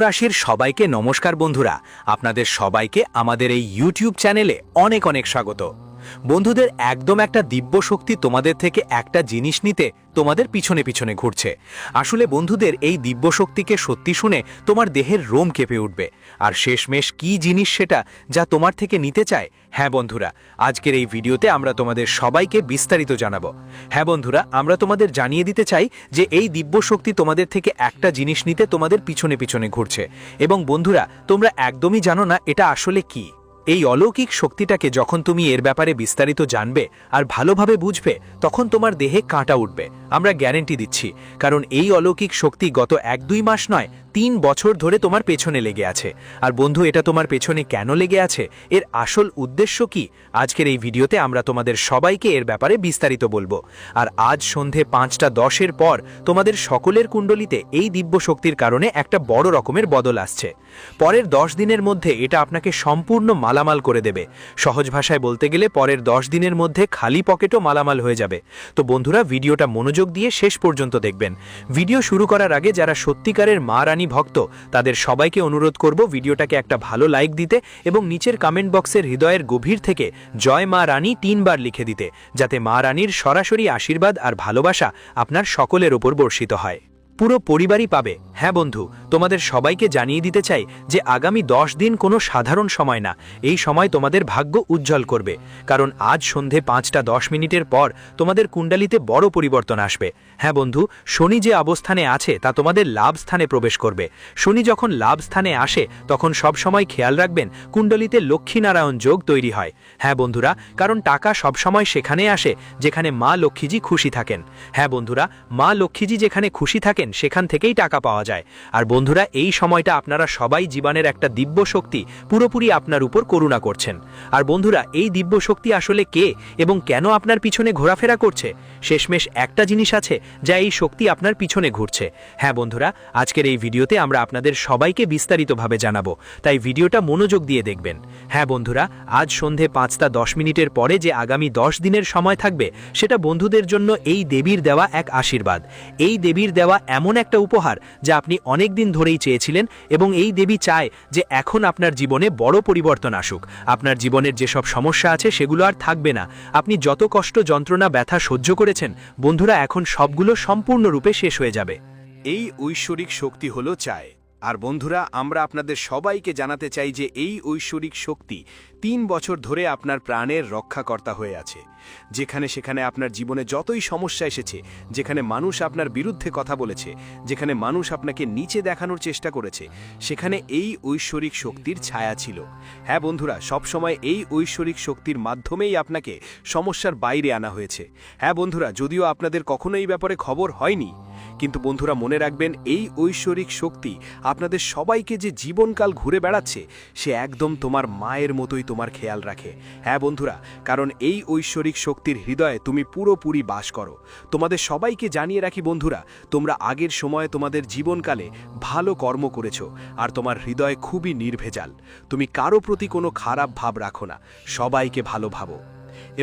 রাশির সবাইকে নমস্কার বন্ধুরা, আপনাদের সবাইকে আমাদের এই ইউটিউব চ্যানেলে অনেক অনেক স্বাগত। বন্ধুদের, একদম একটা দিব্য শক্তি তোমাদের থেকে একটা জিনিস নিতে তোমাদের পিছনে পিছনে ঘুরছে। আসলে বন্ধুদের, এই দিব্য শক্তিকে সত্যি শুনে তোমার দেহের রোম কেঁপে উঠবে। আর শেষমেশ কি জিনিস সেটা যা তোমার থেকে নিতে চায়? হ্যাঁ বন্ধুরা, আজকের এই ভিডিওতে আমরা তোমাদের সবাইকে বিস্তারিত জানাবো। হ্যাঁ বন্ধুরা, আমরা তোমাদের জানিয়ে দিতে চাই যে এই দিব্য শক্তি তোমাদের থেকে একটা জিনিস নিতে তোমাদের পিছনে পিছনে ঘুরছে। এবং বন্ধুরা, তোমরা একদমই জানো না এটা আসলে কি। এই অলৌকিক শক্তিটাকে যখন তুমি এর ব্যাপারে বিস্তারিত জানবে আর ভালোভাবে বুঝবে, তখন তোমার দেহে কাঁটা উঠবে, আমরা গ্যারেন্টি দিচ্ছি। কারণ এই অলৌকিক শক্তি গত 1-2 মাস নয়, 3 বছর ধরে তোমার পেছনে লেগে আছে। আর বন্ধু, এটা তোমার পেছনে কেন লেগে আছে, এর আসল উদ্দেশ্য কি, আজকের এই ভিডিওতে আমরা তোমাদের সবাইকে এর ব্যাপারে বিস্তারিত বলবো। আর আজ সন্ধে 5:10 পর তোমাদের সকলের কুণ্ডলিতে এই দিব্য শক্তির কারণে একটা বড় রকমের বদল আসছে। পরের 10 দিনের মধ্যে এটা আপনাকে সম্পূর্ণ মালামাল করে দেবে। সহজ ভাষায় বলতে গেলে পরের 10 দিনের মধ্যে খালি পকেটও মালামাল হয়ে যাবে। তো বন্ধুরা, ভিডিওটা মনোযোগ দিয়ে শেষ পর্যন্ত দেখবেন। ভিডিও শুরু করার আগে যারা সত্যিকারের মা রানী ভক্ত, তাদের সবাইকে অনুরোধ করব ভিডিওটাকে একটা ভালো লাইক দিতে এবং নিচের কমেন্ট বক্সের হৃদয়ের গভীর থেকে জয় মা রানী 3 বার লিখে দিতে, যাতে মা রানীর সরাসরি আশীর্বাদ আর ভালোবাসা আপনার সকলের ওপর বর্ষিত হয়। পুরো পরিবারই পাবে। হ্যাঁ বন্ধু, তোমাদের সবাইকে জানিয়ে দিতে চাই যে আগামী 10 দিন কোনো সাধারণ সময় না। এই সময় তোমাদের ভাগ্য উজ্জ্বল করবে। কারণ আজ সন্ধে 5:10 পর তোমাদের কুণ্ডলিতে বড় পরিবর্তন আসবে। হ্যাঁ বন্ধু, শনি যে অবস্থানে আছে তা তোমাদের লাভ স্থানে প্রবেশ করবে। শনি যখন লাভ স্থানে আসে তখন সব সময় খেয়াল রাখবেন কুণ্ডলিতে লক্ষ্মীনারায়ণ যোগ তৈরি হয়। হ্যাঁ বন্ধুরা, কারণ টাকা সবসময় সেখানে আসে যেখানে মা লক্ষ্মীজি খুশি থাকেন। হ্যাঁ বন্ধুরা, মা লক্ষ্মীজি যেখানে খুশি থাকেন সেখান থেকেই টাকা পাওয়া যায়। আর বন্ধুরা, এই সময়টা আপনারা সবাই জীবনের একটা দিব্য শক্তি পুরোপুরি আপনার উপর করুণা করছেন। আর বন্ধুরা, এই দিব্য শক্তি আসলে কে এবং কেন আপনার পিছনে ঘোরাফেরা করছে? শেষমেশ একটা জিনিস আছে যা এই শক্তি আপনার পিছনে ঘুরছে। হ্যাঁ বন্ধুরা, আজকের এই ভিডিওতে আমরা আপনাদের সবাইকে বিস্তারিতভাবে জানাবো, তাই ভিডিওটা মনোযোগ দিয়ে দেখবেন। হ্যাঁ বন্ধুরা, আজ সন্ধে 5:10 পরে যে আগামী 10 দিনের সময় থাকবে, সেটা বন্ধুদের জন্য এই দেবীর দেওয়া এক আশীর্বাদ। এই দেবীর দেওয়া এমন একটা উপহার যা আপনি অনেক দিন ধরেই চেয়েছিলেন, এবং এই দেবী চায় যে এখন আপনার জীবনে বড় পরিবর্তন আসুক। আপনার জীবনের যেসব সমস্যা আছে সেগুলো আর থাকবে না। আপনি যত কষ্ট, যন্ত্রণা, ব্যথা সহ্য করেছেন বন্ধুরা, এখন সবগুলো সম্পূর্ণরূপে শেষ হয়ে যাবে। এই ঐশ্বরিক শক্তি হলো চায়। আর বন্ধুরা, আমরা আপনাদের সবাইকে জানাতে চাই যে এই ঐশ্বরিক শক্তি 3 বছর ধরে আপনার প্রাণের রক্ষাকর্তা হয়ে আছে। যেখানে সেখানে আপনার জীবনে যতই সমস্যা এসেছে, যেখানে মানুষ আপনার বিরুদ্ধে কথা বলেছে, যেখানে মানুষ আপনাকে নিচে দেখানোর চেষ্টা করেছে, সেখানে এই ঐশ্বরিক শক্তির ছায়া ছিল। হ্যাঁ বন্ধুরা, সবসময় এই ঐশ্বরিক শক্তির মাধ্যমেই আপনাকে সমস্যার বাইরে আনা হয়েছে। হ্যাঁ বন্ধুরা, যদিও আপনাদের কখনো এই ব্যাপারে খবর হয়নি, কিন্তু বন্ধুরা মনে রাখবেন, এই ঐশ্বরিক শক্তি আপনাদের সবাইকে যে জীবনকাল ঘুরে বেড়াচ্ছে, সে একদম তোমার মায়ের মতোই তোমার খেয়াল রাখে। হ্যাঁ বন্ধুরা, কারণ এই ঐশ্বরিক শক্তির হৃদয়ে তুমি পুরোপুরি বাস করো। তোমাদের সবাইকে জানিয়ে রাখি বন্ধুরা, তোমরা আগের সময়ে তোমাদের জীবনকালে ভালো কর্ম করেছো, আর তোমার হৃদয় খুবই নির্ভেজাল। তুমি কারো প্রতি কোনো খারাপ ভাব রাখো না, সবাইকে ভালো ভাবো।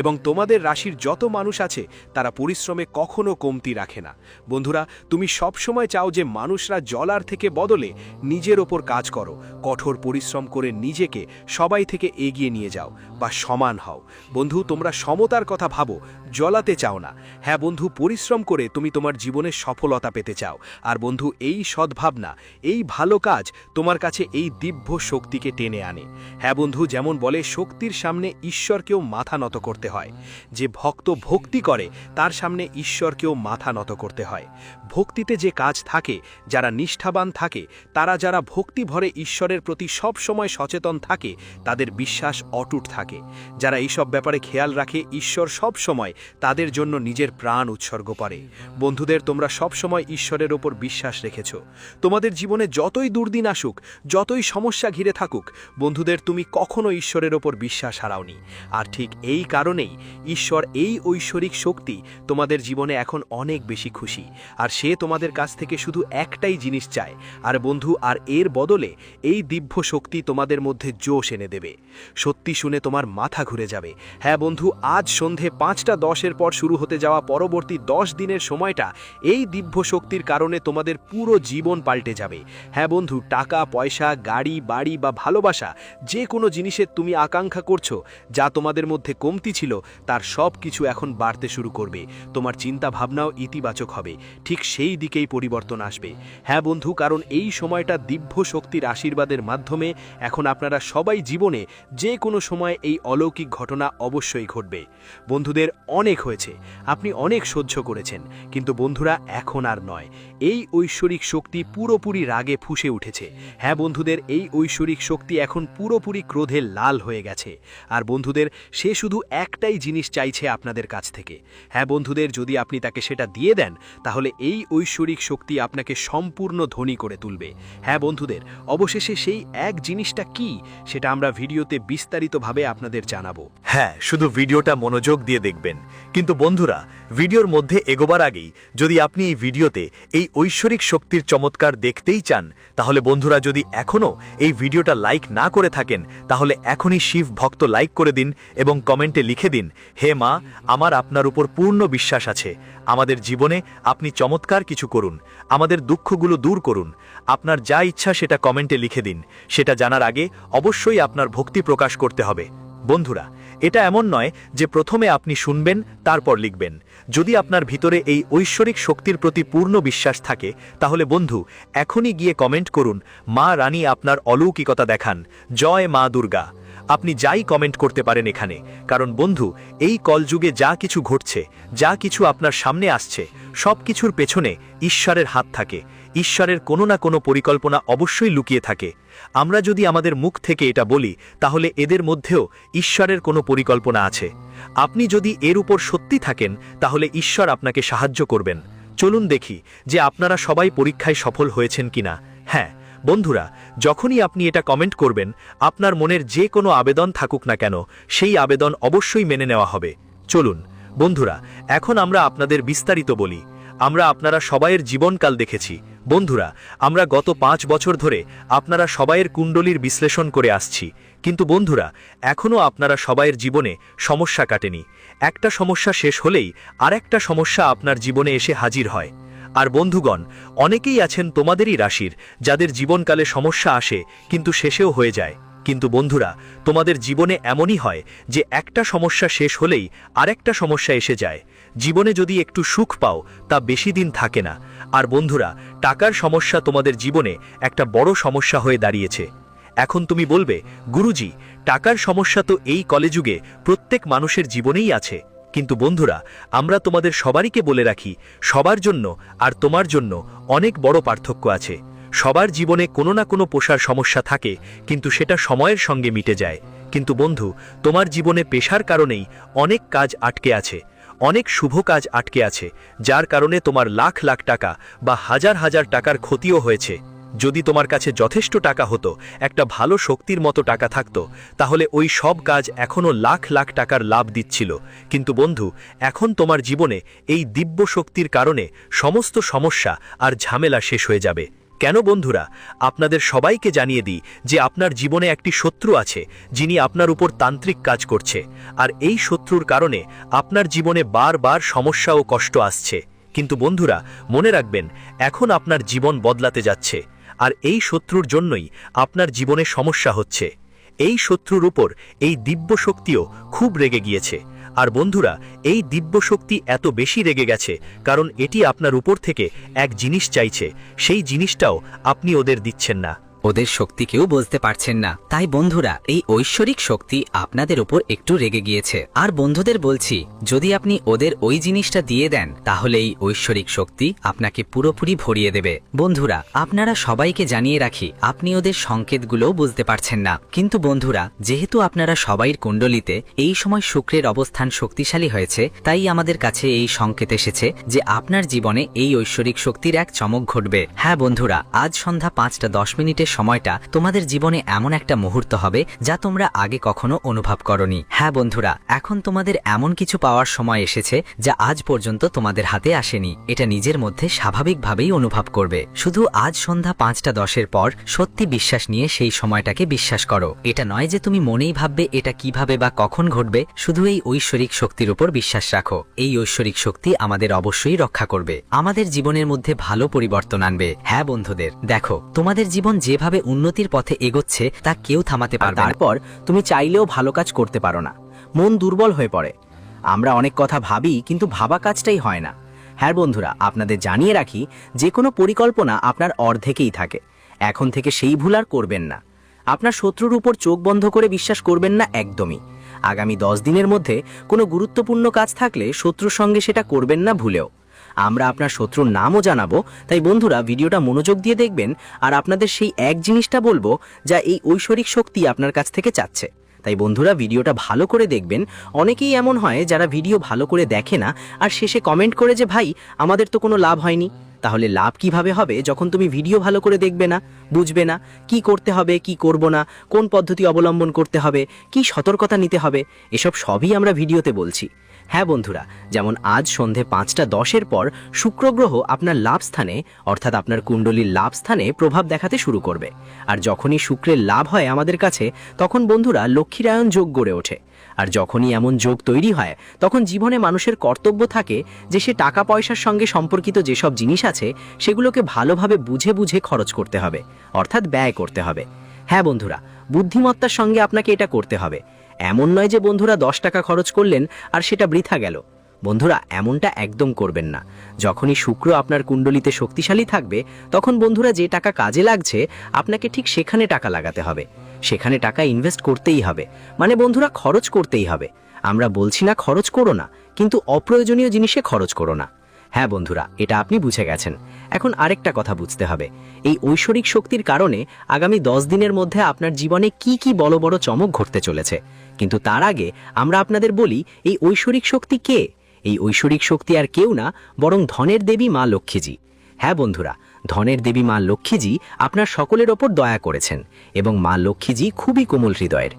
এবং তোমাদের রাশির যত মানুষ আছে তারা পরিশ্রমে কখনো কমতি রাখে না। বন্ধুরা, তুমি সবসময় চাও যে মানুষরা জ্বলার থেকে বদলে নিজের ওপর কাজ করো, কঠোর পরিশ্রম করে নিজেকে সবাই থেকে এগিয়ে নিয়ে যাও বা সমান হও। বন্ধু, তোমরা সমতার কথা ভাবো, জ্বলাতে চাও না। হ্যাঁ বন্ধু, পরিশ্রম করে তুমি তোমার জীবনে সফলতা পেতে চাও। আর বন্ধু, এই সদ্ভাবনা, এই ভালো কাজ তোমার কাছে এই দিব্য শক্তিকে টেনে আনে। হ্যাঁ বন্ধু, যেমন বলে, শক্তির সামনে ঈশ্বরকেও মাথা নত করতে হয়। যে ভক্ত ভক্তি করে তার সামনে ঈশ্বরকেও মাথা নত করতে হয়। ভক্তিতে যে কাজ থাকে, যারা নিষ্ঠাবান থাকে, তারা যারা ভক্তি ভরে ঈশ্বরের প্রতি সব সময় সচেতন থাকে, তাদের বিশ্বাস অটুট থাকে। যারা এইসব ব্যাপারে খেয়াল রাখে, ঈশ্বর সব সময় তাদের জন্য নিজের প্রাণ উৎসর্গ করে। বন্ধুদের, তোমরা সব সময় ঈশ্বরের ওপর বিশ্বাস রেখেছ। তোমাদের জীবনে যতই দুর্দিন আসুক, যতই সমস্যা ঘিরে থাকুক, বন্ধুদের, তুমি কখনো ঈশ্বরের ওপর বিশ্বাস হারাওনি। আর ঠিক এই কারণেই ঈশ্বর এই ঐশ্বরিক শক্তি তোমাদের জীবনে এখন অনেক বেশি খুশি, আর সে তোমাদের কাছ থেকে শুধু একটাই জিনিস চায়। আর বন্ধু, আর এর বদলে এই দিব্য শক্তি তোমাদের মধ্যে জোশ এনে দেবে। সত্যি শুনে তোমার মাথা ঘুরে যাবে। হ্যাঁ বন্ধু, আজ সন্ধে 5:10 পর শুরু হতে যাওয়া পরবর্তী 10 দিনের সময়টা এই দিব্য শক্তির কারণে তোমাদের পুরো জীবন পাল্টে যাবে। হ্যাঁ বন্ধু, টাকা পয়সা, গাড়ি বাড়ি বা ভালোবাসা, যে কোনো জিনিসের তুমি আকাঙ্ক্ষা করছো, যা তোমাদের মধ্যে কমতি ছিল, তার সব কিছু এখন বাড়তে শুরু করবে। তোমার চিন্তা ভাবনাও ইতিবাচক হবে, ঠিক সেই দিকেই পরিবর্তন আসবে। হ্যাঁ বন্ধু, কারণ এই সময়টা দিব্য শক্তির আশীর্বাদের মাধ্যমে এখন আপনারা সবাই জীবনে যে কোনো সময় এই অলৌকিক ঘটনা অবশ্যই ঘটবে। বন্ধুদের, অনেক হয়েছে, আপনি অনেক সহ্য করেছেন, কিন্তু বন্ধুরা এখন আর নয়। এই ঐশ্বরিক শক্তি পুরোপুরি রাগে ফুঁসে উঠেছে। হ্যাঁ বন্ধুদের, এই ঐশ্বরিক শক্তি এখন পুরোপুরি ক্রোধে লাল হয়ে গেছে। আর বন্ধুদের, সে শুধু একটাই জিনিস চাইছে আপনাদের কাছ থেকে। হ্যাঁ বন্ধুদের, যদি আপনি তাকে সেটা দিয়ে দেন, তাহলে এই ঐশ্বরিক শক্তি আপনাকে সম্পূর্ণ ধনী করে তুলবে। হ্যাঁ বন্ধুদের, অবশেষে সেই এক জিনিসটা কি, সেটা আমরা ভিডিওতে বিস্তারিতভাবে আপনাদের জানাবো। হ্যাঁ, শুধু ভিডিওটা মনোযোগ দিয়ে দেখবেন। কিন্তু বন্ধুরা, ভিডিওর মধ্যে এগোবার আগেই যদি আপনি এই ভিডিওতে এই ঐশ্বরিক শক্তির চমৎকার দেখতেই চান, তাহলে বন্ধুরা, যদি এখনও এই ভিডিওটা লাইক না করে থাকেন, তাহলে এখনই শিব ভক্ত লাইক করে দিন এবং কমেন্টে লিখে দিন, হে মা, আমার আপনার উপর পূর্ণ বিশ্বাস আছে। আমাদের জীবনে আপনি চমৎকার কিছু করুন, আমাদের দুঃখগুলো দূর করুন। আপনার যা ইচ্ছা সেটা কমেন্টে লিখে দিন। সেটা জানার আগে অবশ্যই আপনার ভক্তি প্রকাশ করতে হবে। বন্ধুরা, এটা এমন নয় যে প্রথমে আপনি শুনবেন তারপর লিখবেন। যদি আপনার ভিতরে এই ঐশ্বরিক শক্তির প্রতি পূর্ণ বিশ্বাস থাকে, তাহলে বন্ধু, এখনই গিয়ে কমেন্ট করুন, মা রানী আপনার অলৌকিকতা দেখান, জয় মা দুর্গা। আপনি যাই কমেন্ট করতে পারেন এখানে, কারণ বন্ধু, এই কলযুগে যা কিছু ঘটছে, যা কিছু আপনার সামনে আসছে, সব কিছুর পেছনে ঈশ্বরের হাত থাকে। ঈশ্বরের কোনো না কোনো পরিকল্পনা অবশ্যই লুকিয়ে থাকে। আমরা যদি আমাদের মুখ থেকে এটা বলি, তাহলে এদের মধ্যেও ঈশ্বরের কোনো পরিকল্পনা আছে। আপনি যদি এর উপর সত্যি থাকেন, তাহলে ঈশ্বর আপনাকে সাহায্য করবেন। চলুন দেখি যে আপনারা সবাই পরীক্ষায় সফল হয়েছেন কিনা। হ্যাঁ বন্ধুরা, যখনই আপনি এটা কমেন্ট করবেন, আপনার মনের যে কোনো আবেদন থাকুক না কেন, সেই আবেদন অবশ্যই মেনে নেওয়া হবে। চলুন বন্ধুরা, এখন আমরা আপনাদের বিস্তারিত বলি। আমরা আপনারা সবাইয়ের জীবনকাল দেখেছি। বন্ধুরা, আমরা গত 5 বছর ধরে আপনারা সবাইয়ের কুণ্ডলীর বিশ্লেষণ করে আসছি। কিন্তু বন্ধুরা, এখনও আপনারা সবাইয়ের জীবনে সমস্যা কাটেনি। একটা সমস্যা শেষ হলেই আরেকটা সমস্যা আপনার জীবনে এসে হাজির হয়। আর বন্ধুগণ, অনেকেই আছেন তোমাদেরই রাশির, যাদের জীবনকালে সমস্যা আসে কিন্তু শেষেও হয়ে যায়। কিন্তু বন্ধুরা, তোমাদের জীবনে এমনই হয় যে একটা সমস্যা শেষ হলেই আরেকটা সমস্যা এসে যায়। জীবনে যদি একটু সুখ পাও, তা বেশি দিন থাকে না। আর বন্ধুরা, টাকার সমস্যা তোমাদের জীবনে একটা বড় সমস্যা হয়ে দাঁড়িয়েছে। এখন তুমি বলবে, গুরুজি, টাকার সমস্যা তো এই কলিযুগে প্রত্যেক মানুষের জীবনেই আছে। কিন্তু বন্ধুরা, আমরা তোমাদের সবারইকে বলে রাখি, সবার জন্য আর তোমার জন্য অনেক বড় পার্থক্য আছে। সবার জীবনে কোনো না কোনো পেশার সমস্যা থাকে, কিন্তু সেটা সময়ের সঙ্গে মিটে যায়। কিন্তু বন্ধু, তোমার জীবনে পেশার কারণেই অনেক কাজ আটকে আছে, অনেক শুভ কাজ আটকে আছে, যার কারণে তোমার লাখ লাখ টাকা বা হাজার হাজার টাকার ক্ষতিও হয়েছে। যদি তোমার কাছে যথেষ্ট টাকা হতো, একটা ভালো শক্তির মতো টাকা থাকতো, তাহলে ওই সব কাজ এখনও লাখ লাখ টাকার লাভ দিচ্ছিল। কিন্তু বন্ধু, এখন তোমার জীবনে এই দিব্য শক্তির কারণে সমস্ত সমস্যা আর ঝামেলা শেষ হয়ে যাবে। কেন বন্ধুরা, আপনাদের সবাইকে জানিয়ে দিই যে আপনার জীবনে একটি শত্রু আছে, যিনি আপনার উপর তান্ত্রিক কাজ করছে। আর এই শত্রুর কারণে আপনার জীবনে বারবার সমস্যা ও কষ্ট আসছে। কিন্তু বন্ধুরা, মনে রাখবেন, এখন আপনার জীবন বদলাতে যাচ্ছে। আর এই শত্রুর জন্যই আপনার জীবনে সমস্যা হচ্ছে। এই শত্রুর উপর এই দিব্য শক্তিও খুব রেগে গিয়েছে। আর বন্ধুরা, এই দিব্য শক্তি এত বেশি রেগে গেছে কারণ এটি আপনার উপর থেকে এক জিনিস চাইছে, সেই জিনিসটাও আপনি ওদের দিচ্ছেন না। ওদের শক্তি কেউ বুঝতে পারছেন না। তাই বন্ধুরা, এই ঐশ্বরিক শক্তি আপনাদের উপর একটু রেগে গিয়েছে। আর বন্ধুদের বলছি, যদি আপনি ওদের ওই জিনিসটা দিয়ে দেন, তাহলে এই ঐশ্বরিক শক্তি আপনাকে পুরোপুরি ভরিয়ে দেবে। বন্ধুরা, আপনারা সবাইকে জানিয়ে রাখি, আপনি ওদের সংকেতগুলোও বুঝতে পারছেন না। কিন্তু বন্ধুরা, যেহেতু আপনারা সবাইয়ের কুণ্ডলিতে এই সময় শুক্রের অবস্থান শক্তিশালী হয়েছে, তাই আমাদের কাছে এই সংকেত এসেছে যে আপনার জীবনে এই ঐশ্বরিক শক্তির এক চমক ঘটবে। হ্যাঁ বন্ধুরা, আজ সন্ধ্যা 5:10 সময়টা তোমাদের জীবনে এমন একটা মুহূর্ত হবে যা তোমরা আগে কখনো অনুভব করনি। হ্যাঁ বন্ধুরা, এখন তোমাদের এমন কিছু পাওয়ার সময় এসেছে যা আজ পর্যন্ত তোমাদের হাতে আসেনি। এটা নিজের মধ্যে স্বাভাবিকভাবেই অনুভব করবে। শুধু আজ সন্ধ্যা 5:10 পর সত্যি বিশ্বাস নিয়ে সেই সময়টাকে বিশ্বাস করো। এটা নয় যে তুমি মনেই ভাববে এটা কিভাবে বা কখন ঘটবে, শুধু এই ঐশ্বরিক শক্তির উপর বিশ্বাস রাখো। এই ঐশ্বরিক শক্তি আমাদের অবশ্যই রক্ষা করবে, আমাদের জীবনের মধ্যে ভালো পরিবর্তন আনবে। হ্যাঁ বন্ধুদের, দেখো তোমাদের জীবন যেভাবে উন্নতির পথে এগোচ্ছে তা কেউ থামাতে পারবে না। তারপর তুমি চাইলেও ভালো কাজ করতে পারো না, মন দুর্বল হয়ে পড়ে। আমরা অনেক কথা ভাবি, কিন্তু ভাবা কাজটাই হয় না। হ্যাঁ বন্ধুরা, আপনাদের জানিয়ে রাখি, যে কোনো পরিকল্পনা আপনার অর্ধেকেই থাকে। এখন থেকে সেই ভুল আর করবেন না। আপনার শত্রুর উপর চোখ বন্ধ করে বিশ্বাস করবেন না একদমই। আগামী 10 দিনের মধ্যে কোনো গুরুত্বপূর্ণ কাজ থাকলে শত্রুর সঙ্গে সেটা করবেন না ভুলেও। আমরা আপনার শত্রুর নামও জানাবো, তাই বন্ধুরা ভিডিওটা মনোযোগ দিয়ে দেখবেন। আর আপনাদের সেই এক জিনিসটা বলবো যা এই ঐশ্বরিক শক্তি আপনার কাছ থেকে চাচ্ছে। তাই বন্ধুরা ভিডিওটা ভালো করে দেখবেন। অনেকেই এমন হয় যারা ভিডিও ভালো করে দেখে না আর শেষে কমেন্ট করে যে ভাই আমাদের তো কোনো লাভ হয়নি। তাহলে লাভ কিভাবে হবে যখন তুমি ভিডিও ভালো করে দেখবে না, বুঝবে না কি করতে হবে, কি করব না, কোন পদ্ধতি অবলম্বন করতে হবে, কি সতর্কতা নিতে হবে, এসব সবই আমরা ভিডিওতে বলছি। হ্যাঁ বন্ধুরা, যেমন আজ সন্ধে 5:10 পর শুক্র গ্রহ আপনার লাভ স্থানে অর্থাৎ আপনার কুণ্ডলীর লাভ স্থানে প্রভাব দেখাতে শুরু করবে। আর যখনই শুক্রের লাভ হয় আমাদের কাছে, তখন বন্ধুরা লক্ষ্মীরায়ণ যোগ গড়ে ওঠে। আর যখনই এমন যোগ তৈরি হয়, তখন জীবনে মানুষের কর্তব্য থাকে যে সে টাকা পয়সার সঙ্গে সম্পর্কিত যেসব জিনিস আছে সেগুলোকে ভালোভাবে বুঝে বুঝে খরচ করতে হবে, অর্থাৎ ব্যয় করতে হবে। হ্যাঁ বন্ধুরা, বুদ্ধিমত্তার সঙ্গে আপনাকে এটা করতে হবে। এমন নয় যে বন্ধুরা 10 টাকা খরচ করলেন আর সেটা বৃথা গেল। বন্ধুরা এমনটা একদম করবেন না। যখনই শুক্র আপনার কুণ্ডলিতে শক্তিশালী থাকবে, তখন বন্ধুরা যে টাকা কাজে লাগছে আপনাকে ঠিক সেখানে টাকা লাগাতে হবে, সেখানে টাকা ইনভেস্ট করতেই হবে। মানে বন্ধুরা খরচ করতেই হবে। আমরা বলছি না খরচ করো না, কিন্তু অপ্রয়োজনীয় জিনিসে খরচ করো না। হ্যাঁ বন্ধুরা, এটা আপনি বুঝে গেছেন। এখন আরেকটা কথা বুঝতে হবে, এই ঐশ্বরিক শক্তির কারণে আগামী 10 দিনের মধ্যে আপনার জীবনে কি কি বড় বড় চমক ঘটতে চলেছে। কিন্তু তার আগে আমরা আপনাদের বলি, এই ঐশ্বরিক শক্তি কে? এই ঐশ্বরিক শক্তি আর কেউ না, বরং ধনের দেবী মা লক্ষ্মীজি। হ্যাঁ বন্ধুরা, ধনের দেবী মা লক্ষ্মীজি আপনার সকলের ওপর দয়া করেছেন এবং মা লক্ষ্মীজি খুবই কোমল হৃদয়ের।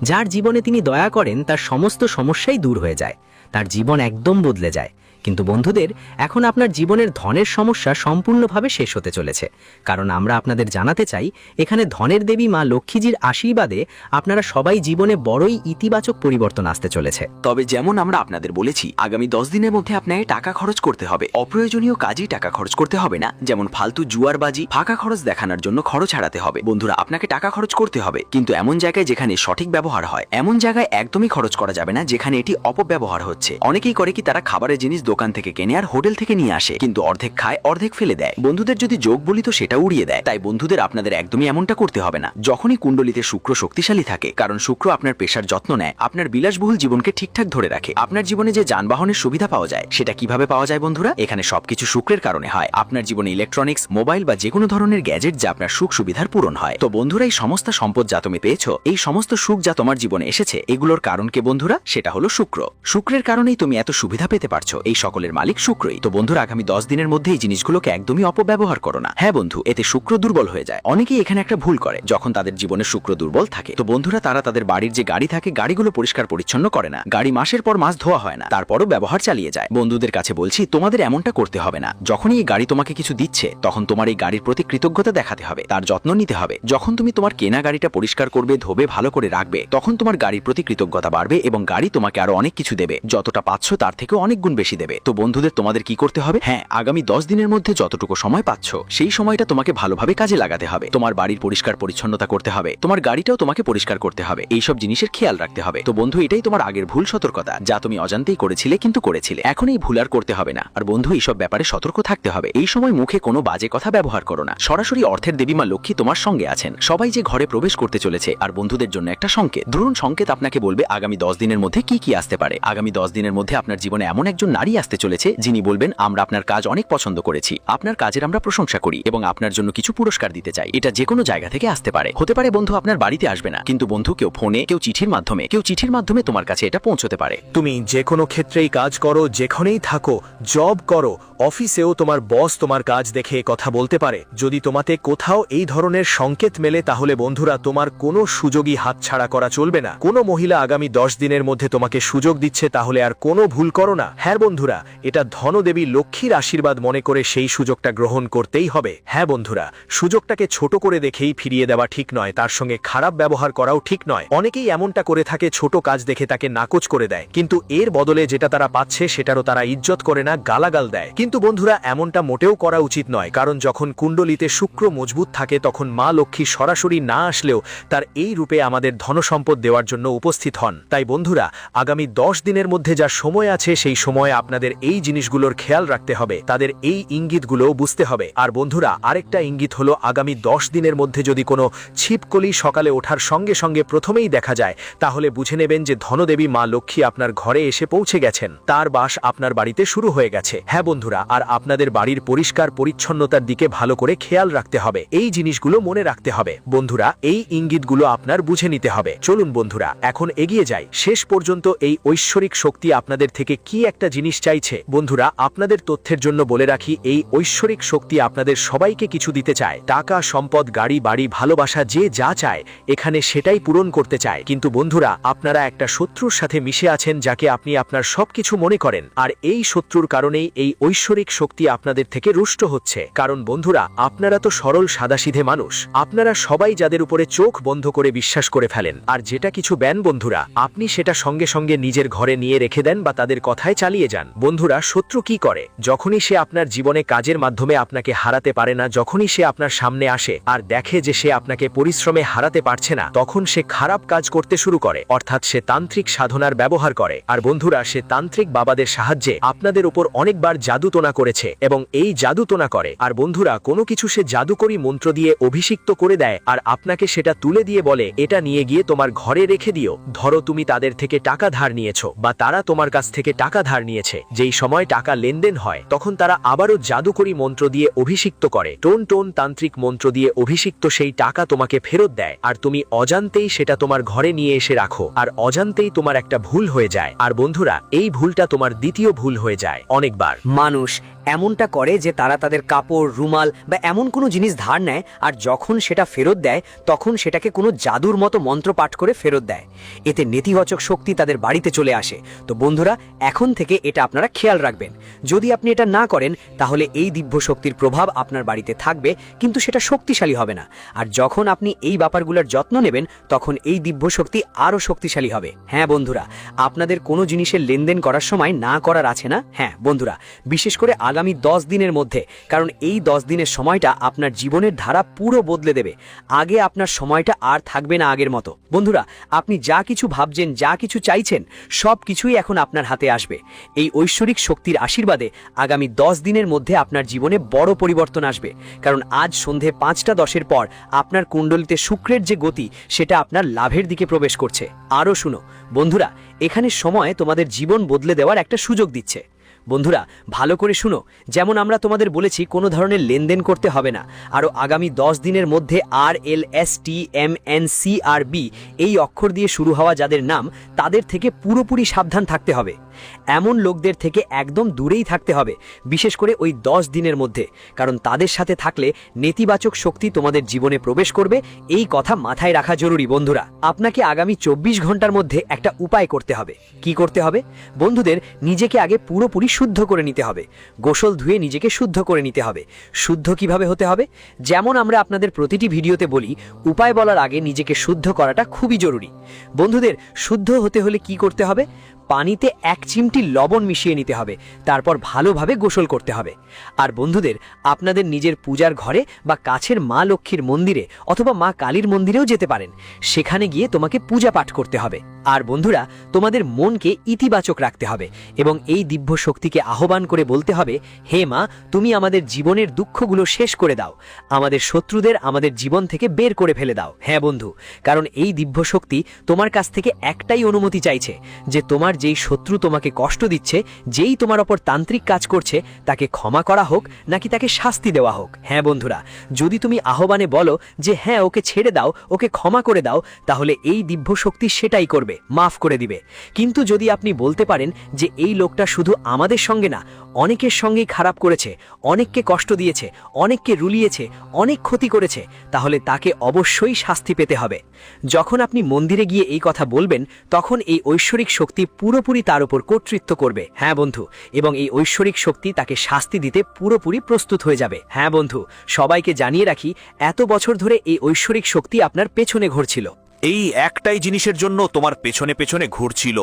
যার জীবনে তিনি দয়া করেন তার সমস্ত সমস্যাই দূর হয়ে যায়, তার জীবন একদম বদলে যায়। কিন্তু বন্ধুদের, এখন আপনার জীবনের ধনের সমস্যা সম্পূর্ণভাবে শেষ হতে চলেছে, কারণ আমরা আপনাদের জানাতে চাই এখানে ধনের দেবী মা লক্ষ্মীজির আশীর্বাদে আপনারা সবাই জীবনে বড়ই ইতিবাচক পরিবর্তন আসতে চলেছে। তবে যেমন আমরা আপনাদের বলেছি, আগামী 10 দিনের মধ্যে আপনাকে টাকা খরচ করতে হবে। অপ্রয়োজনীয় কাজেই টাকা খরচ করতে হবে না, যেমন ফালতু জুয়ারবাজি, ফাঁকা খরচ দেখানোর জন্য খরচ হারাতে হবে। বন্ধুরা, আপনাকে টাকা খরচ করতে হবে, কিন্তু এমন জায়গায় যেখানে সঠিক ব্যবহার হয়। এমন জায়গায় একদমই খরচ করা যাবে না যেখানে এটি অপব্যবহার হচ্ছে। অনেকেই করে কি, তারা খাবারের জিনিস দোকান থেকে কেনে আর হোটেল থেকে নিয়ে আসে, কিন্তু অর্ধেক খায় অর্ধেক ফেলে দেয়। বন্ধুদের যদি যোগ বলি তো সেটা উড়িয়ে দেয়। তাই বন্ধুদের আপনাদের একদমই এমনটা করতে হবে না যখনই কুণ্ডলিতে শুক্র শক্তিশালী থাকে, কারণ শুক্র আপনার পেশার যত্ন নেয়, আপনার বিলাসবহুল জীবনকে ঠিকঠাক ধরে রাখে। আপনার জীবনে যে যানবাহনের সুবিধা পাওয়া যায় সেটা কিভাবে পাওয়া যায় বন্ধুরা? এখানে সবকিছু শুক্রের কারণে হয়। আপনার জীবনে ইলেকট্রনিক্স, মোবাইল বা যে কোনো ধরনের গ্যাজেট যা আপনার সুখ সুবিধার পূরণ হয়। তো বন্ধুরা, এই সমস্ত সম্পদ যা তুমি পেয়েছো, এই সমস্ত সুখ যা তোমার জীবনে এসেছে, এগুলোর কারণ কে বন্ধুরা? সেটা হলো শুক্র। শুক্রের কারণেই তুমি এত সুবিধা পেতে পারছো। এই সকলের মালিক শুক্রই। তো বন্ধুরা, আগামী 10 দিনের মধ্যে এই জিনিসগুলোকে একদমই অপব্যবহার করো না। হ্যাঁ বন্ধু, এতে শুক্র দুর্বল হয়ে যায়। অনেকেই এখানে একটা ভুল করে, যখন তাদের জীবনে শুক্র দুর্বল থাকে, তো বন্ধুরা তারা তাদের বাড়ির যে গাড়ি থাকে গাড়িগুলো পরিষ্কার পরিচ্ছন্ন করে না। গাড়ি মাসের পর মাস ধোয়া হয় না, তারপরও ব্যবহার চালিয়ে যায়। বন্ধুদের কাছে বলছি, তোমাদের এমনটা করতে হবে না। যখনই এই গাড়ি তোমাকে কিছু দিচ্ছে, তখন তোমার এই গাড়ির প্রতি কৃতজ্ঞতা দেখাতে হবে, তার যত্ন নিতে হবে। যখন তুমি তোমার কেনা গাড়িটা পরিষ্কার করবে, ধোবে, ভালো করে রাখবে, তখন তোমার গাড়ির প্রতি কৃতজ্ঞতা বাড়বে এবং গাড়ি তোমাকে আরো অনেক কিছু দেবে। যতটা পাচ্ছ তার থেকে অনেক গুণ বেশি দেবে। তো বন্ধুদের, তোমাদের কি করতে হবে? হ্যাঁ, আগামী 10 দিনের মধ্যে যতটুকু সময় পাচ্ছ, সেই সময়টা তোমাকে ভালোভাবে কাজে লাগাতে হবে। তোমার বাড়ির পরিষ্কার পরিচ্ছন্নতা করতে হবে, তোমার গাড়িটাও তোমাকে পরিষ্কার করতে হবে। এইসব জিনিসের খেয়াল রাখতে হবে। তো বন্ধু, এটাই তোমার আগের ভুল সতর্কতা, যা তুমি অজান্তেই করেছিলে, কিন্তু করেছিলে। এখন এই ভুল আর করতে হবে না। আর বন্ধু, এইসব ব্যাপারে সতর্ক থাকতে হবে। এই সময় মুখে কোনো বাজে কথা ব্যবহার করো না। সরাসরি অর্থের দেবী মা লক্ষ্মী তোমার সঙ্গে আছেন। সবাই যে ঘরে প্রবেশ করতে চলেছে, আর বন্ধুদের জন্য একটা সংকেত, দ্রুণ সংকেত আপনাকে বলবে আগামী 10 দিনের মধ্যে কি কি আসতে পারে। আগামী 10 দিনের মধ্যে আপনার জীবনে এমন একজন নারী আসতে চলেছে যিনি বলবেন আমরা আপনার কাজ অনেক পছন্দ করেছি, আপনার কাজের আমরা প্রশংসা করি এবং আপনার জন্য কিছু পুরস্কার দিতে চাই। এটা যে কোনো জায়গা থেকে আসতে পারে। হতে পারে বন্ধু আপনার বাড়িতে আসবে না, কিন্তু বন্ধু কেউ ফোনে, কেউ চিঠির মাধ্যমে তোমার কাছে এটা পৌঁছতে পারে। তুমি যে কোনো ক্ষেত্রেই কাজ করো, যেখানেই থাকো, জব করো, অফিসেও তোমার বস তোমার কাজ দেখে কথা বলতে পারে। যদি তোমাতে কোথাও এই ধরনের সংকেত মেলে তাহলে বন্ধুরা তোমার কোনো সুযোগই হাতছাড়া করা চলবে না। কোনো মহিলা আগামী 10 দিনের মধ্যে তোমাকে সুযোগ দিচ্ছে তাহলে আর কোনো ভুল করো না। হ্যাঁ বন্ধুরা, এটা ধনদেবী লক্ষ্মীর আশীর্বাদ মনে করে সেই সুযোগটা গ্রহণ করতেই হবে। হ্যাঁ বন্ধুরা, সুযোগটাকে ছোট করে দেখেই ফিরিয়ে দেওয়া ঠিক নয়, তার সঙ্গে খারাপ ব্যবহার করাও ঠিক নয়। অনেকেই এমনটা করে থাকে, ছোট কাজ দেখে তাকে নাকচ করে দেয়, কিন্তু এর বদলে যেটা তারা পাচ্ছে সেটারও তারা ইজ্জত করে না, গালাগাল দেয়। কিন্তু বন্ধুরা এমনটা মোটেও করা উচিত নয়, কারণ যখন কুণ্ডলিতে শুক্র মজবুত থাকে তখন মা লক্ষ্মী সরাসরি না আসলেও তার এই রূপে আমাদের ধনসম্পদ দেওয়ার জন্য উপস্থিত হন। তাই বন্ধুরা আগামী 10 দিনের মধ্যে যা সময় আছে সেই সময়ে আপনাদের এই জিনিসগুলোর খেয়াল রাখতে হবে, তাদের এই ইঙ্গিতগুলোও বুঝতে হবে। আর বন্ধুরা আরেকটা ইঙ্গিত হলো আগামী 10 দিনের মধ্যে যদি কোনো ছিপকলি সকালে ওঠার সঙ্গে সঙ্গে প্রথমেই দেখা যায় তাহলে বুঝে নেবেন যে ধনদেবী মা লক্ষ্মী আপনার ঘরে এসে পৌঁছে গেছেন, তার বাস আপনার বাড়িতে শুরু হয়ে গেছে। হ্যাঁ বন্ধুরা, আর আপনাদের বাড়ির পরিষ্কার পরিচ্ছন্নতার দিকে ভালো করে খেয়াল রাখতে হবে, এই জিনিসগুলো মনে রাখতে হবে। বন্ধুরা এই ইঙ্গিতগুলো আপনার বুঝে নিতে হবে। চলুন বন্ধুরা এখন এগিয়ে যাই। শেষ পর্যন্ত এই ঐশ্বরিক শক্তি আপনাদের থেকে কি একটা জিনিস চাইছে। বন্ধুরা আপনাদের তথ্যের জন্য বলে রাখি, এই ঐশ্বরিক শক্তি আপনাদের সবাইকে কিছু দিতে চায়, টাকা, সম্পদ, গাড়ি, বাড়ি, ভালোবাসা, যে যা চায় এখানে সেটাই পূরণ করতে চায়। কিন্তু বন্ধুরা আপনারা একটা শত্রুর সাথে মিশে আছেন যাকে আপনি আপনার সবকিছু মনে করেন, আর এই শত্রুর কারণেই এই ঐশ্বরিক শক্তি আপনাদের থেকে রুষ্ট হচ্ছে। কারণ বন্ধুরা আপনারা তো সরল সাদাসিধে মানুষ, আপনারা সবাই যাদের উপরে চোখ বন্ধ করে বিশ্বাস করে ফেলেন, আর যেটা কিছু বেন বন্ধুরা আপনি সেটা সঙ্গে সঙ্গে নিজের ঘরে নিয়ে রেখে দেন বা তাদের কথায় চালিয়ে যান। বন্ধুরা শত্রু কি করে, যখনই সে আপনার জীবনে কাজের মাধ্যমে আপনাকে হারাতে পারে না, যখনই সে আপনার সামনে আসে আর দেখে যে সে আপনাকে পরিশ্রমে হারাতে পারছে না, তখন সে খারাপ কাজ করতে শুরু করে, অর্থাৎ সে তান্ত্রিক সাধনার ব্যবহার করে। আর বন্ধুরা সে তান্ত্রিক বাবাদের সাহায্যে আপনাদের উপর অনেকবার জাদুটোনা করেছে এবং এই জাদুটোনা করে। আর বন্ধুরা কোনো কিছু সে জাদুকরি মন্ত্র দিয়ে অভিষিক্ত করে দেয় আর আপনাকে সেটা তুলে দিয়ে বলে এটা নিয়ে গিয়ে তোমার ঘরে রেখে দিও। ধরো তুমি তাদের থেকে টাকা ধার নিয়েছো বা তারা তোমার কাছ থেকে টাকা ধার নিয়েছে, যেই সময় টাকা লেনদেন হয় তখন তারা আবারও জাদুকরি মন্ত্র দিয়ে অভিষিক্ত করে, টোন তান্ত্রিক মন্ত্র দিয়ে অভিষিক্ত সেই টাকা তোমাকে ফেরত দেয়, আর তুমি অজান্তেই সেটা তোমার ঘরে নিয়ে এসে রাখো, আর অজান্তেই তোমার একটা ভুল হয়ে যায়। আর বন্ধুরা এই ভুলটা তোমার দ্বিতীয় ভুল হয়ে যায়। অনেকবার মানুষ এমনটা করে যে তারা তাদের কাপড়, রুমাল বা এমন কোনো জিনিস ধার নেয় আর যখন সেটা ফেরত দেয় তখন সেটাকে কোনো জাদুর মতো মন্ত্র পাঠ করে ফেরত দেয়। এতে নেতিবাচক শক্তি তাদের বাড়িতে চলে আসে। তো বন্ধুরা এখন থেকে এটা আপনারা খেয়াল রাখবেন। যদি আপনি এটা না করেন তাহলে এই দিব্য শক্তির প্রভাব আপনার বাড়িতে থাকবে কিন্তু সেটা শক্তিশালী হবে না। আর যখন আপনি এই ব্যাপারগুলোর যত্ন নেবেন তখন এই দিব্য শক্তি আরও শক্তিশালী হবে। হ্যাঁ বন্ধুরা আপনাদের কোনো জিনিসের লেনদেন করার সময় না করার আছে না? হ্যাঁ বন্ধুরা বিশেষ করে আগামী 10 দিনের মধ্যে, কারণ এই 10 দিনের সময়টা আপনার জীবনের ধারা পুরো বদলে দেবে। আগে আপনার সময়টা আর থাকবে না আগের মতো। বন্ধুরা আপনি যা কিছু ভাবছেন, যা কিছু চাইছেন সব কিছুই এখন আপনার হাতে আসবে। এই ঐশ্বরিক শক্তির আশীর্বাদে আগামী 10 দিনের মধ্যে আপনার জীবনে বড় পরিবর্তন আসবে। কারণ আজ সন্ধে 5:10 পর আপনার কুণ্ডলিতে শুক্রের যে গতি সেটা আপনার লাভের দিকে প্রবেশ করছে। আরও শুনো বন্ধুরা, এখানে সময় তোমাদের জীবন বদলে দেওয়ার একটা সুযোগ দিচ্ছে। বন্ধুরা ভালো করে শুনো, যেমন আমরা তোমাদের বলেছি কোনো ধরনের লেনদেন করতে হবে না। আরও আগামী 10 দিনের মধ্যে RLSTMNCRB এই অক্ষর দিয়ে শুরু হওয়া যাদের নাম তাদের থেকে পুরোপুরি সাবধান থাকতে হবে। এমন লোকদের থেকে একদম দূরেই থাকতে হবে, বিশেষ করে ওই 10 দিনের মধ্যে, কারণ তাদের সাথে থাকলে নেতিবাচক শক্তি তোমাদের জীবনে প্রবেশ করবে। এই কথা মাথায় রাখা জরুরি। বন্ধুরা আপনাকে আগামী 24 ঘন্টার মধ্যে একটা উপায় করতে হবে। কি করতে হবে? বন্ধুদের নিজেকে আগে পুরোপুরি শুদ্ধ করে নিতে হবে, গোসল ধুয়ে নিজেকে শুদ্ধ করে নিতে হবে। শুদ্ধ কিভাবে হতে হবে? যেমন আমরা আপনাদের প্রতিটি ভিডিওতে বলি, উপায় বলার আগে নিজেকে শুদ্ধ করাটা খুবই জরুরি। বন্ধুদের শুদ্ধ হতে হলে কি করতে হবে? পানিতে 1 চিমটি লবণ মিশিয়ে নিতে হবে, তারপর ভালোভাবে গোসল করতে হবে। আর বন্ধুদের আপনাদের নিজের পূজার ঘরে বা কাছের মা লক্ষ্মীর মন্দিরে অথবা মা কালীর মন্দিরেও যেতে পারেন, সেখানে গিয়ে তোমাকে পূজা পাঠ করতে হবে। আর বন্ধুরা তোমাদের মনকে ইতিবাচক রাখতে হবে এবং এই দিব্য শক্তিকে আহ্বান করে বলতে হবে, হে মা তুমি আমাদের জীবনের দুঃখগুলো শেষ করে দাও, আমাদের শত্রুদের আমাদের জীবন থেকে বের করে ফেলে দাও। হ্যাঁ বন্ধু, কারণ এই দিব্য শক্তি তোমার কাছ থেকে একটাই অনুমতি চাইছে যে তোমার যেই শত্রু তোমাকে তোমাকে কষ্ট দিচ্ছে, যেই তোমার ওপর তান্ত্রিক কাজ করছে, তাকে ক্ষমা করা হোক নাকি তাকে শাস্তি দেওয়া হোক। হ্যাঁ বন্ধুরা, যদি তুমি আহ্বানে বলো যে হ্যাঁ ওকে ছেড়ে দাও, ওকে ক্ষমা করে দাও, তাহলে এই দিব্য শক্তি সেটাই করবে, মাফ করে দিবে। কিন্তু যদি আপনি বলতে পারেন যে এই লোকটা শুধু আমাদের সঙ্গে না, অনেকের সঙ্গেই খারাপ করেছে, অনেককে কষ্ট দিয়েছে, অনেককে রুলিয়েছে, অনেক ক্ষতি করেছে, তাহলে তাকে অবশ্যই শাস্তি পেতে হবে। যখন আপনি মন্দিরে গিয়ে এই কথা বলবেন, তখন এই ঐশ্বরিক শক্তি পুরোপুরি তার উপর কর্তৃত্ব করবে। হ্যাঁ বন্ধু, এবং এই ঐশ্বরিক শক্তি তাকে শাস্তি দিতে পুরোপুরি প্রস্তুত হয়ে যাবে। হ্যাঁ বন্ধু, সবাইকে জানিয়ে রাখি, এত বছর ধরে এই ঐশ্বরিক শক্তি আপনার পেছনে ঘুরছিল। এই একটাই জিনিসের জন্য তোমার পেছনে পেছনে ঘুরছিল।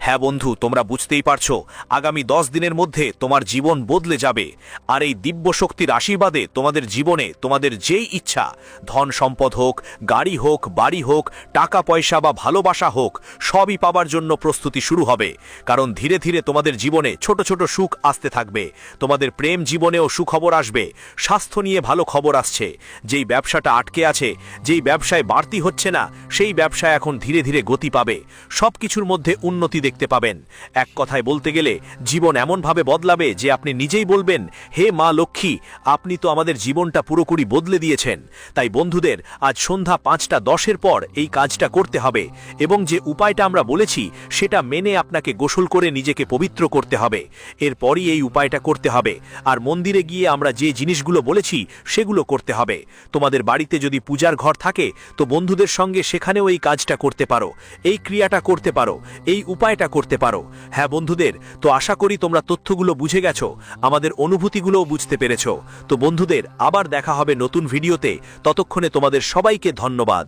হ্যাঁ বন্ধু, তোমরা বুঝতেই পারছো, আগামী 10 দিনের মধ্যে তোমার জীবন বদলে যাবে। আর এই দিব্য শক্তির আশীর্বাদে তোমাদের জীবনে তোমাদের যেই ইচ্ছা, ধন সম্পদ হোক, গাড়ি হোক, বাড়ি হোক, টাকা পয়সা বা ভালোবাসা হোক, সবই পাবার জন্য প্রস্তুতি শুরু হবে। কারণ ধীরে ধীরে তোমাদের জীবনে ছোট ছোট সুখ আসতে থাকবে। তোমাদের প্রেম জীবনেও সুখবর আসবে। স্বাস্থ্য নিয়ে ভালো খবর আসছে। যেই ব্যবসাটা আটকে আছে, যেই ব্যবসায় বাড়তি হচ্ছে না, সেই ব্যবসা এখন ধীরে ধীরে গতি পাবে। সবকিছুর মধ্যে উন্নতি দেখতে পাবেন। এক কথায় বলতে গেলে জীবন এমনভাবে বদলাবে যে আপনি নিজেই বলবেন, হে মা লক্ষ্মী, আপনি তো আমাদের জীবনটা পুরোপুরি বদলে দিয়েছেন। তাই বন্ধুদের, আজ সন্ধ্যা 5:10 পর এই কাজটা করতে হবে, এবং যে উপায়টা আমরা বলেছি সেটা মেনে আপনাকে গোসল করে নিজেকে পবিত্র করতে হবে। এরপরই এই উপায়টা করতে হবে। আর মন্দিরে গিয়ে আমরা যে জিনিসগুলো বলেছি সেগুলো করতে হবে। তোমাদের বাড়িতে যদি পূজার ঘর থাকে, তো বন্ধুদের সঙ্গে সেখানেও এই কাজটা করতে পারো, এই ক্রিয়াটা করতে পারো, এই উপায়টা করতে পারো। হ্যাঁ বন্ধুদের, তো আশা করি তোমরা তথ্যগুলো বুঝে গেছো, আমাদের অনুভূতিগুলোও বুঝতে পেরেছো। তো বন্ধুদের, আবার দেখা হবে নতুন ভিডিওতে। ততক্ষণে তোমাদের সবাইকে ধন্যবাদ।